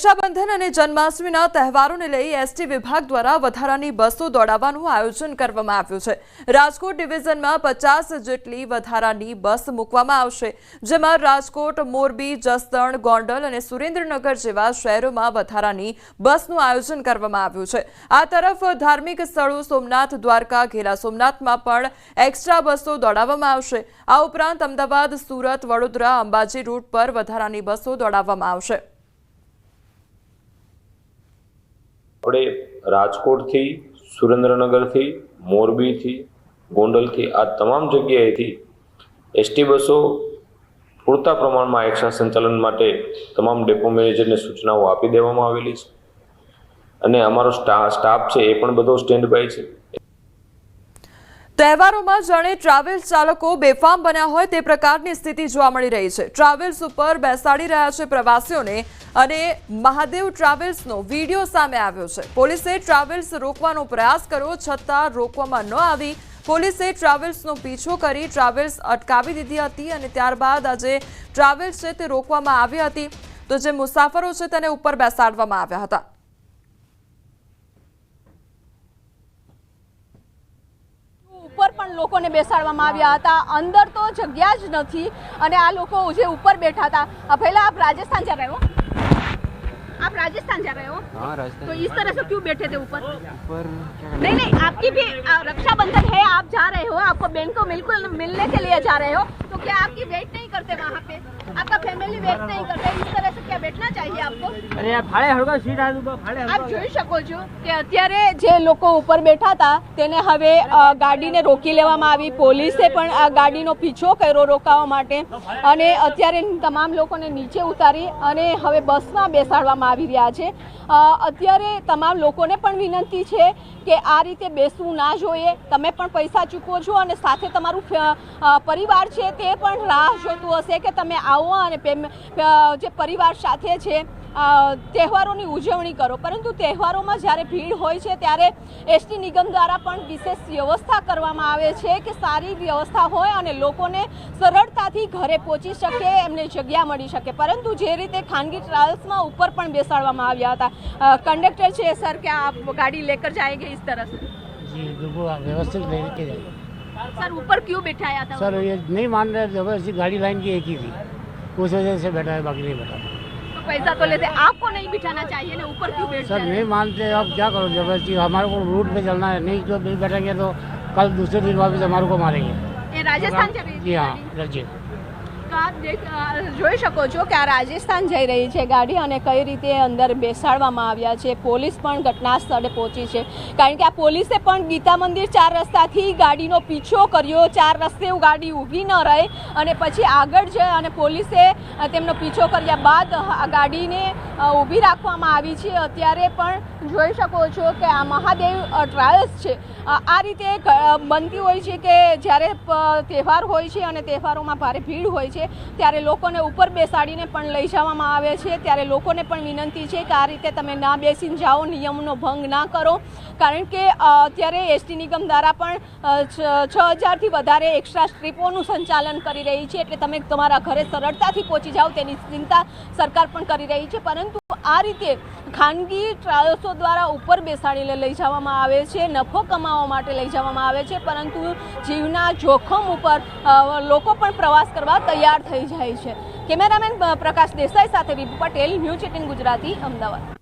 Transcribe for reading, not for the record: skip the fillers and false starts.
રક્ષાબંધન અને જન્માષ્ટમીના તહેવારોને લઈ એસટી વિભાગ દ્વારા વધારાની બસો દોડાવવાનું આયોજન કરવામાં આવ્યું છે। રાજકોટ ડિવિઝનમાં 50 જેટલી વધારાની બસ મૂકવામાં આવશે, જેમાં રાજકોટ, મોરબી, જસદણ, ગોંડલ અને સુરેન્દ્રનગર જેવા શહેરોમાં વધારાની બસનું આયોજન કરવામાં આવ્યું છે। આ તરફ ધાર્મિક સ્થળો સોમનાથ, દ્વારકા, ઘેલા સોમનાથમાં પણ એક્સ્ટ્રા બસો દોડાવવામાં આવશે। આ ઉપરાંત અમદાવાદ, સુરત, વડોદરા, અંબાજી રૂટ પર વધારાની બસો દોડાવવામાં આવશે। આપણે રાજકોટથી, સુરેન્દ્રનગરથી, મોરબીથી, ગોંડલથી આ તમામ જગ્યાએથી એસટી બસો પૂરતા પ્રમાણમાં એક્સ્ટ્રા સંચાલન માટે તમામ ડેપો મેનેજરને સૂચનાઓ આપી દેવામાં આવેલી છે અને અમારો સ્ટાફ છે એ પણ બધો સ્ટેન્ડ બાય છે। તહેવારોમાં જાણે ટ્રાવેલ્સ ચાલકો બેફામ બન્યા હોય તે પ્રકારની સ્થિતિ જોવા મળી રહી છે। ટ્રાવેલ્સ ઉપર બેસાડી રહ્યા છે પ્રવાસીઓને અને મહાદેવ ટ્રાવેલ્સનો વિડીયો સામે આવ્યો છે। પોલીસે ટ્રાવેલ્સ રોકવાનો પ્રયાસ કર્યો, છતાં રોકવામાં ન આવી। પોલીસે ટ્રાવેલ્સનો પીછો કરી ટ્રાવેલ્સ અટકાવી દીધી હતી અને ત્યારબાદ આજે ટ્રાવેલ્સ છે તે રોકવામાં આવી હતી, તો જે મુસાફરો છે તેને ઉપર બેસાડવામાં આવ્યા હતા। ઉપર પણ લોકોને બેસાડવામાં આવ્યા હતા, અંદર તો જગ્યા જ નથી અને આ લોકો જે ઉપર बैठा था। पहले आप राजस्थान जा रहे हो? आप राजस्थान जा रहे हो? हाँ, राजस्थान। तो इस तरह से क्यों बैठे थे ऊपर? नहीं, आपकी भी रक्षाबंधन है, आप जा रहे हो, आपको बहन को बिल्कुल मिलने के लिए जा रहे हो, तो क्या आपकी वेट नहीं करते वहाँ पे? आपका फैमिली वेट नहीं करते? इस तरह से क्या बैठना चाहिए आपको? अरे यार फाड़े हड़गा सीट आ दो फाड़े આપ જોઈ શકો છો કે અત્યારે જે લોકો ઉપર બેઠા હતા તેને હવે ગાડીને રોકી લેવામાં આવી। પોલીસે પણ આ ગાડીનો પીછો કર્યો રોકાવા માટે અને અત્યારે તમામ લોકોને નીચે ઉતારી અને હવે બસમાં બેસાડવામાં આવી રહ્યા છે। અત્યારે તમામ લોકોને પણ વિનંતી છે કે આ રીતે બેસવું ના જોઈએ। તમે પણ પૈસા ચૂકવો છો અને સાથે તમારું પરિવાર છે તે પણ રાહ જોતું હશે કે તમે આવો અને જે પરિવાર સાથે છે તહેવારોની ઉજવણી કરો, પરંતુ તહેવારોમાં જ્યારે ભીડ હોય છે ત્યારે એસટી નિગમ દ્વારા પણ વિશેષ વ્યવસ્થા કરવામાં આવે છે કે સારી વ્યવસ્થા હોય અને લોકોને સરળતાથી ઘરે પહોંચી શકે, એમને જગ્યા મળી શકે। પરંતુ જે રીતે ખાનગી ટ્રાવેલ્સમાં ઉપર પણ બેસાડવામાં આવ્યા હતા। કંડક્ટર છે સર, કે આપ ગાડી લેકર જાएंगे इस तरह से? जी बिल्कुल व्यवस्थित लेके जाएंगे। सर ऊपर क्यों बिठाया था? सर ये नहीं मान रहे, जबरदस्ती गाड़ी लाइन की एक ही थी, उस वजह से बैठा है, बाकी नहीं बैठा। पैसा तो लेते, आपको नहीं बिठाना चाहिए ना, ऊपर क्यों बैठते? सर नहीं मानते, अब क्या करो, जबरदस्ती हमारे को रूट पे चलना है, नहीं तो बिल बैठेंगे तो कल दूसरे दिन वापस हमारे को मारेंगे। ये राजस्थान से भी? जी हाँ, रजिए। तो आप જોઈ શકો છો કે આ રાજસ્થાન જઈ રહી છે ગાડી અને કઈ રીતે અંદર બેસાડવામાં આવ્યા છે। પોલીસ પણ ઘટના સ્થળે પહોંચી છે, કારણ કે આ પોલીસે પણ ગીતા મંદિર 4 રસ્તાથી ગાડીનો પીછો કર્યો। 4 રસ્તે ગાડી ઊભી ન રહે અને પછી આગળ જઈ અને પોલીસે તેમનો પીછો કર્યા બાદ આ ગાડીને ઊભી રાખવામાં આવી છે। અત્યારે પણ જોઈ શકો છો કે આ મહાદેવ ટ્રાવેલ્સ છે આ રીતે બનતી હોય છે કે જ્યારે તહેવાર હોય છે અને તહેવારોમાં ભારે ભીડ હોય છે ત્યારે લોકોને ઉપર બેસાડીને પણ લઈ જવામાં આવે છે। ત્યારે લોકોને પણ વિનંતી છે કે આ રીતે તમે ના બેસીને જાઓ, નિયમનો ભંગ ના કરો, કારણ કે અત્યારે એસટી નિગમ દ્વારા પણ 6000થી વધારે એક્સ્ટ્રા ટ્રીપોનું સંચાલન કરી રહી છે, એટલે તમે તમારા ઘરે સરળતાથી પહોંચી જાઓ તેની ચિંતા સરકાર પણ કરી રહી છે। પરંતુ આ રીતે ખાનગી ટ્રાવેલ્સો દ્વારા ઉપર બેસાડીને લઈ જવામાં આવે છે, નફો કમાવા માટે લઈ જવામાં આવે છે, પરંતુ જીવના જોખમ ઉપર લોકો પણ પ્રવાસ કરવા તૈયાર થઈ જાય છે। કેમેરામેન પ્રકાશ દેસાઈ સાથે વિભુ પટેલ, ન્યૂઝ 18 ગુજરાતી, અમદાવાદ।